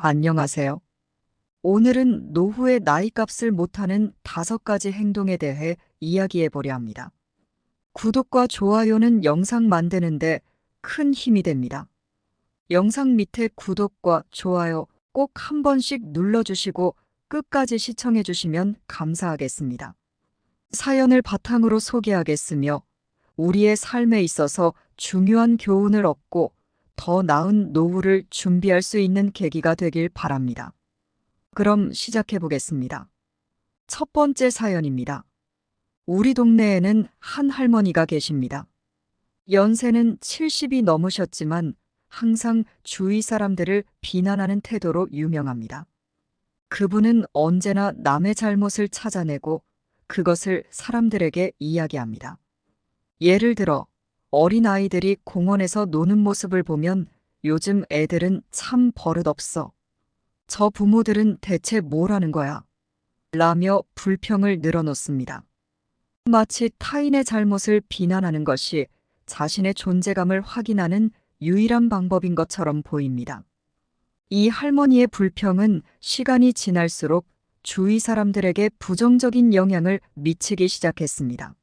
안녕하세요. 오늘은 노후의 나이값을 못하는 5가지 행동에 대해 이야기해 보려 합니다. 구독과 좋아요는 영상 만드는데 큰 힘이 됩니다. 영상 밑에 구독과 좋아요 꼭 한 번씩 눌러주시고 끝까지 시청해 주시면 감사하겠습니다. 사연을 바탕으로 소개하겠으며 우리의 삶에 있어서 중요한 교훈을 얻고 더 나은 노후를 준비할 수 있는 계기가 되길 바랍니다. 그럼 시작해 보겠습니다. 첫 번째 사연입니다. 우리 동네에는 한 할머니가 계십니다. 연세는 70이 넘으셨지만 항상 주위 사람들을 비난하는 태도로 유명합니다. 그분은 언제나 남의 잘못을 찾아내고 그것을 사람들에게 이야기합니다. 예를 들어 어린아이들이 공원에서 노는 모습을 보면 요즘 애들은 참 버릇없어. 저 부모들은 대체 뭘 하는 거야? 라며 불평을 늘어놓습니다. 마치 타인의 잘못을 비난하는 것이 자신의 존재감을 확인하는 유일한 방법인 것처럼 보입니다. 이 할머니의 불평은 시간이 지날수록 주위 사람들에게 부정적인 영향을 미치기 시작했습니다.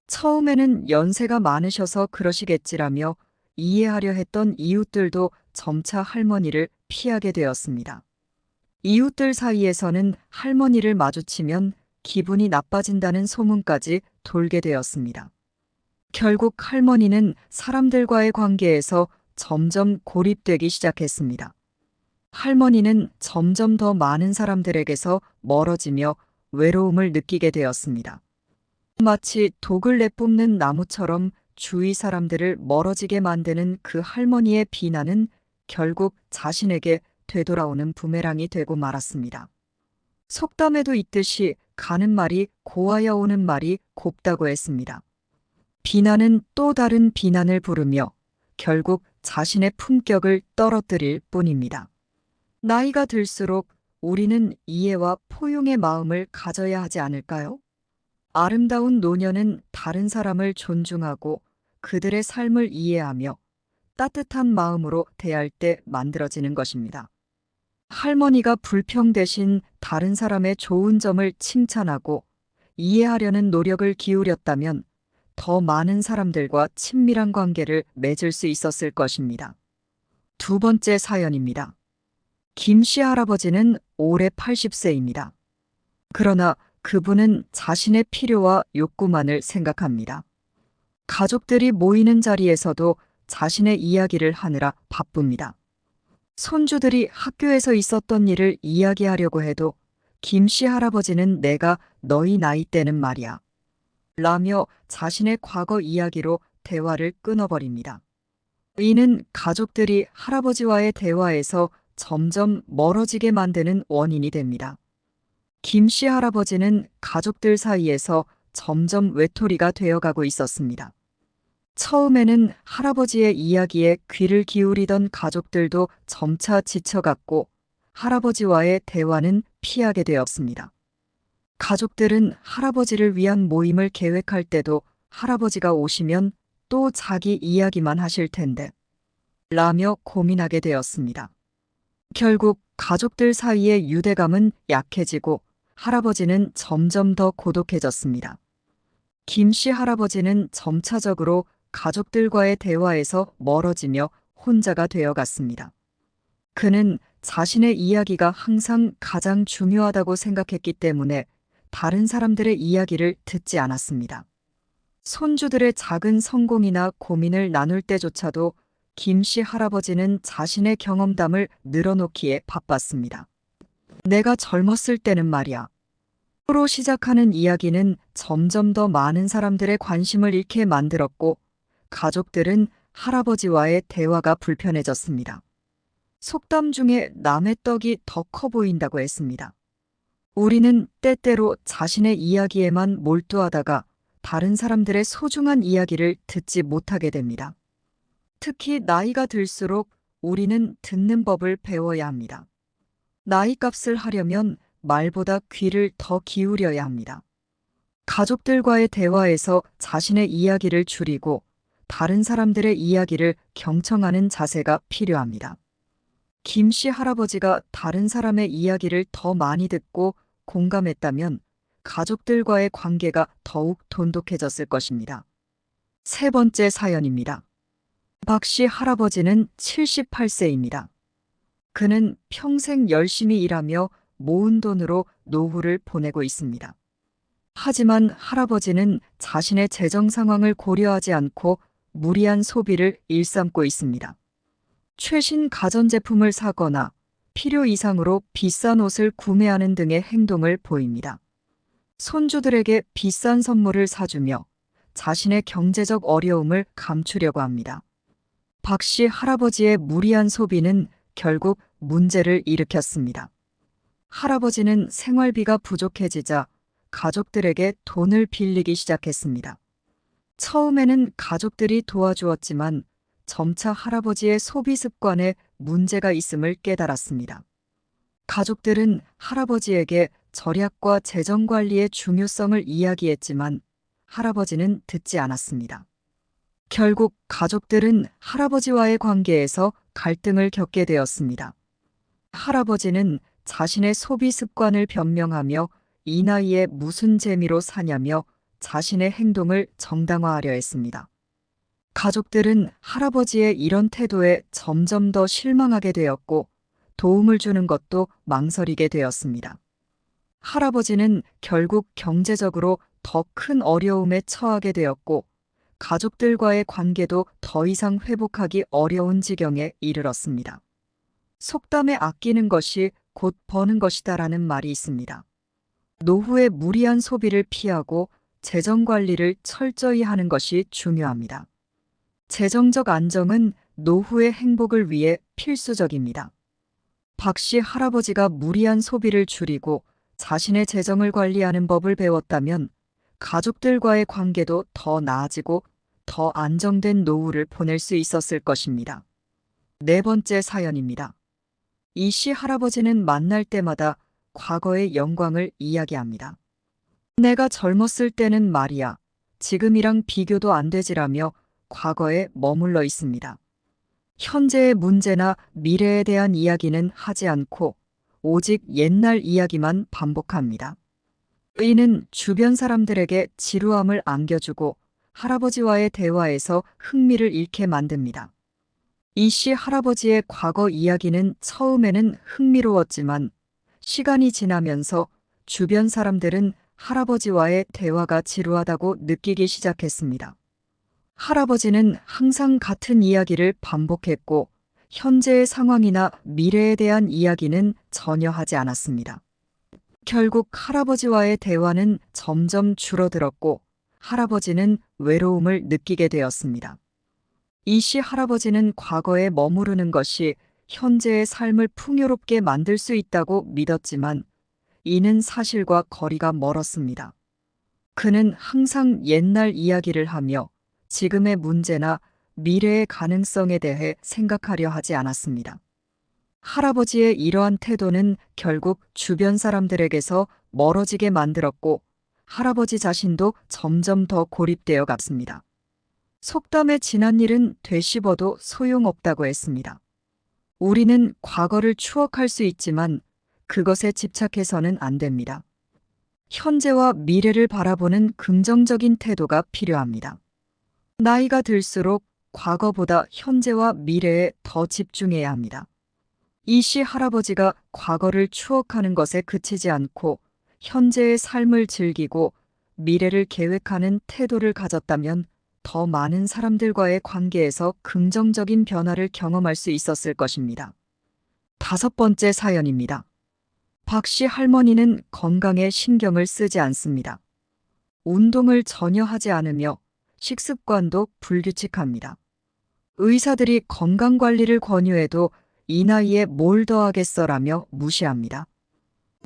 처음에는 연세가 많으셔서 그러시겠지라며 이해하려 했던 이웃들도 점차 할머니를 피하게 되었습니다. 이웃들 사이에서는 할머니를 마주치면 기분이 나빠진다는 소문까지 돌게 되었습니다. 결국 할머니는 사람들과의 관계에서 점점 고립되기 시작했습니다. 할머니는 점점 더 많은 사람들에게서 멀어지며 외로움을 느끼게 되었습니다. 마치 독을 내뿜는 나무처럼 주위 사람들을 멀어지게 만드는 그 할머니의 비난은 결국 자신에게 되돌아오는 부메랑이 되고 말았습니다. 속담에도 있듯이 가는 말이 고와야 오는 말이 곱다고 했습니다. 비난은 또 다른 비난을 부르며 결국 자신의 품격을 떨어뜨릴 뿐입니다. 나이가 들수록 우리는 이해와 포용의 마음을 가져야 하지 않을까요? 아름다운 노년은 다른 사람을 존중하고 그들의 삶을 이해하며 따뜻한 마음으로 대할 때 만들어지는 것입니다. 할머니가 불평 대신 다른 사람의 좋은 점을 칭찬하고 이해하려는 노력을 기울였다면 더 많은 사람들과 친밀한 관계를 맺을 수 있었을 것입니다. 두 번째 사연입니다. 김씨 할아버지는 올해 80세입니다. 그러나 그분은 자신의 필요와 욕구만을 생각합니다. 가족들이 모이는 자리에서도 자신의 이야기를 하느라 바쁩니다. 손주들이 학교에서 있었던 일을 이야기하려고 해도 김씨 할아버지는 내가 너희 나이 때는 말이야. 라며 자신의 과거 이야기로 대화를 끊어버립니다. 이는 가족들이 할아버지와의 대화에서 점점 멀어지게 만드는 원인이 됩니다. 김씨 할아버지는 가족들 사이에서 점점 외톨이가 되어가고 있었습니다. 처음에는 할아버지의 이야기에 귀를 기울이던 가족들도 점차 지쳐갔고 할아버지와의 대화는 피하게 되었습니다. 가족들은 할아버지를 위한 모임을 계획할 때도 할아버지가 오시면 또 자기 이야기만 하실 텐데 라며 고민하게 되었습니다. 결국 가족들 사이의 유대감은 약해지고 할아버지는 점점 더 고독해졌습니다. 김씨 할아버지는 점차적으로 가족들과의 대화에서 멀어지며 혼자가 되어갔습니다. 그는 자신의 이야기가 항상 가장 중요하다고 생각했기 때문에 다른 사람들의 이야기를 듣지 않았습니다. 손주들의 작은 성공이나 고민을 나눌 때조차도 김씨 할아버지는 자신의 경험담을 늘어놓기에 바빴습니다. 내가 젊었을 때는 말이야. 로 시작하는 이야기는 점점 더 많은 사람들의 관심을 잃게 만들었고 가족들은 할아버지와의 대화가 불편해졌습니다. 속담 중에 남의 떡이 더 커 보인다고 했습니다. 우리는 때때로 자신의 이야기에만 몰두하다가 다른 사람들의 소중한 이야기를 듣지 못하게 됩니다. 특히 나이가 들수록 우리는 듣는 법을 배워야 합니다. 나이값을 하려면 말보다 귀를 더 기울여야 합니다. 가족들과의 대화에서 자신의 이야기를 줄이고 다른 사람들의 이야기를 경청하는 자세가 필요합니다. 김 씨 할아버지가 다른 사람의 이야기를 더 많이 듣고 공감했다면 가족들과의 관계가 더욱 돈독해졌을 것입니다. 세 번째 사연입니다. 박 씨 할아버지는 78세입니다. 그는 평생 열심히 일하며 모은 돈으로 노후를 보내고 있습니다. 하지만 할아버지는 자신의 재정 상황을 고려하지 않고 무리한 소비를 일삼고 있습니다. 최신 가전제품을 사거나 필요 이상으로 비싼 옷을 구매하는 등의 행동을 보입니다. 손주들에게 비싼 선물을 사주며 자신의 경제적 어려움을 감추려고 합니다. 박 씨 할아버지의 무리한 소비는 결국 문제를 일으켰습니다. 할아버지는 생활비가 부족해지자 가족들에게 돈을 빌리기 시작했습니다. 처음에는 가족들이 도와주었지만 점차 할아버지의 소비 습관에 문제가 있음을 깨달았습니다. 가족들은 할아버지에게 절약과 재정 관리의 중요성을 이야기했지만 할아버지는 듣지 않았습니다. 결국 가족들은 할아버지와의 관계에서 갈등을 겪게 되었습니다. 할아버지는 자신의 소비 습관을 변명하며 이 나이에 무슨 재미로 사냐며 자신의 행동을 정당화하려 했습니다. 가족들은 할아버지의 이런 태도에 점점 더 실망하게 되었고 도움을 주는 것도 망설이게 되었습니다. 할아버지는 결국 경제적으로 더 큰 어려움에 처하게 되었고 가족들과의 관계도 더 이상 회복하기 어려운 지경에 이르렀습니다. 속담에 아끼는 것이 곧 버는 것이다라는 말이 있습니다. 노후에 무리한 소비를 피하고 재정 관리를 철저히 하는 것이 중요합니다. 재정적 안정은 노후의 행복을 위해 필수적입니다. 박 씨 할아버지가 무리한 소비를 줄이고 자신의 재정을 관리하는 법을 배웠다면 가족들과의 관계도 더 나아지고 더 안정된 노후를 보낼 수 있었을 것입니다. 네 번째 사연입니다. 이 씨 할아버지는 만날 때마다 과거의 영광을 이야기합니다. 내가 젊었을 때는 말이야, 지금이랑 비교도 안 되지라며 과거에 머물러 있습니다. 현재의 문제나 미래에 대한 이야기는 하지 않고 오직 옛날 이야기만 반복합니다. 이는 주변 사람들에게 지루함을 안겨주고 할아버지와의 대화에서 흥미를 잃게 만듭니다. 이 씨 할아버지의 과거 이야기는 처음에는 흥미로웠지만 시간이 지나면서 주변 사람들은 할아버지와의 대화가 지루하다고 느끼기 시작했습니다. 할아버지는 항상 같은 이야기를 반복했고 현재의 상황이나 미래에 대한 이야기는 전혀 하지 않았습니다. 결국 할아버지와의 대화는 점점 줄어들었고 할아버지는 외로움을 느끼게 되었습니다. 이 씨 할아버지는 과거에 머무르는 것이 현재의 삶을 풍요롭게 만들 수 있다고 믿었지만 이는 사실과 거리가 멀었습니다. 그는 항상 옛날 이야기를 하며 지금의 문제나 미래의 가능성에 대해 생각하려 하지 않았습니다. 할아버지의 이러한 태도는 결국 주변 사람들에게서 멀어지게 만들었고 할아버지 자신도 점점 더 고립되어 갔습니다. 속담에 지난 일은 되씹어도 소용없다고 했습니다. 우리는 과거를 추억할 수 있지만 그것에 집착해서는 안 됩니다. 현재와 미래를 바라보는 긍정적인 태도가 필요합니다. 나이가 들수록 과거보다 현재와 미래에 더 집중해야 합니다. 이 씨 할아버지가 과거를 추억하는 것에 그치지 않고 현재의 삶을 즐기고 미래를 계획하는 태도를 가졌다면 더 많은 사람들과의 관계에서 긍정적인 변화를 경험할 수 있었을 것입니다. 다섯 번째 사연입니다. 박 씨 할머니는 건강에 신경을 쓰지 않습니다. 운동을 전혀 하지 않으며 식습관도 불규칙합니다. 의사들이 건강관리를 권유해도 이 나이에 뭘 더 하겠어라며 무시합니다.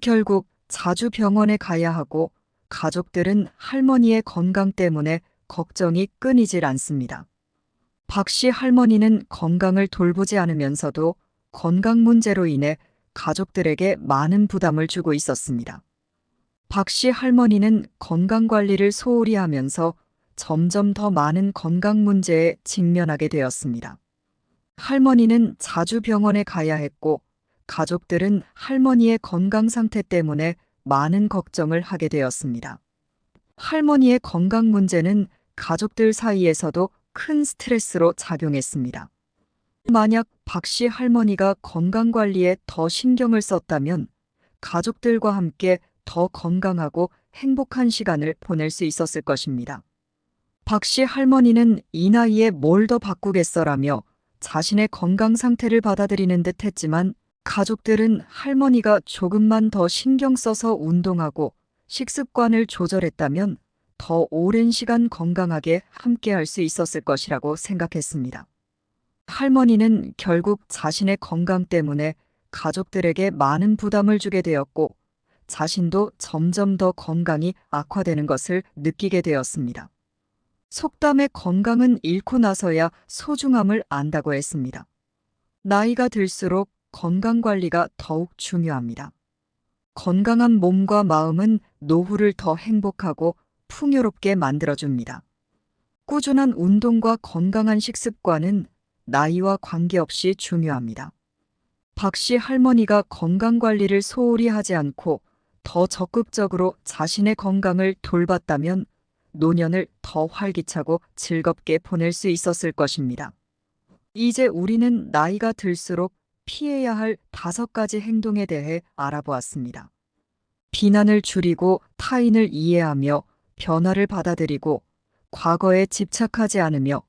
결국 자주 병원에 가야 하고 가족들은 할머니의 건강 때문에 걱정이 끊이질 않습니다. 박 씨 할머니는 건강을 돌보지 않으면서도 건강 문제로 인해 가족들에게 많은 부담을 주고 있었습니다. 박 씨 할머니는 건강관리를 소홀히 하면서 점점 더 많은 건강 문제에 직면하게 되었습니다. 할머니는 자주 병원에 가야 했고, 가족들은 할머니의 건강 상태 때문에 많은 걱정을 하게 되었습니다. 할머니의 건강 문제는 가족들 사이에서도 큰 스트레스로 작용했습니다. 만약 박 씨 할머니가 건강 관리에 더 신경을 썼다면 가족들과 함께 더 건강하고 행복한 시간을 보낼 수 있었을 것입니다. 박 씨 할머니는 이 나이에 뭘 더 바꾸겠어라며 자신의 건강 상태를 받아들이는 듯 했지만 가족들은 할머니가 조금만 더 신경 써서 운동하고 식습관을 조절했다면 더 오랜 시간 건강하게 함께할 수 있었을 것이라고 생각했습니다. 할머니는 결국 자신의 건강 때문에 가족들에게 많은 부담을 주게 되었고 자신도 점점 더 건강이 악화되는 것을 느끼게 되었습니다. 속담에 건강은 잃고 나서야 소중함을 안다고 했습니다. 나이가 들수록 건강 관리가 더욱 중요합니다. 건강한 몸과 마음은 노후를 더 행복하고 풍요롭게 만들어줍니다. 꾸준한 운동과 건강한 식습관은 나이와 관계없이 중요합니다. 박 씨 할머니가 건강 관리를 소홀히 하지 않고 더 적극적으로 자신의 건강을 돌봤다면 노년을 더 활기차고 즐겁게 보낼 수 있었을 것입니다. 이제 우리는 나이가 들수록 피해야 할 5가지 행동에 대해 알아보았습니다. 비난을 줄이고 타인을 이해하며 변화를 받아들이고 과거에 집착하지 않으며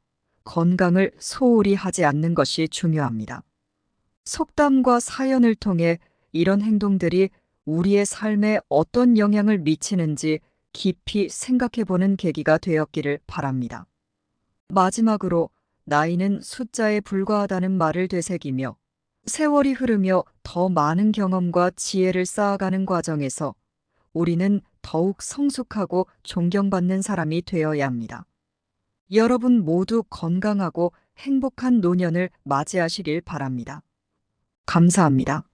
건강을 소홀히 하지 않는 것이 중요합니다. 속담과 사연을 통해 이런 행동들이 우리의 삶에 어떤 영향을 미치는지 깊이 생각해보는 계기가 되었기를 바랍니다. 마지막으로 나이는 숫자에 불과하다는 말을 되새기며 세월이 흐르며 더 많은 경험과 지혜를 쌓아가는 과정에서 우리는 더욱 성숙하고 존경받는 사람이 되어야 합니다. 여러분 모두 건강하고 행복한 노년을 맞이하시길 바랍니다. 감사합니다.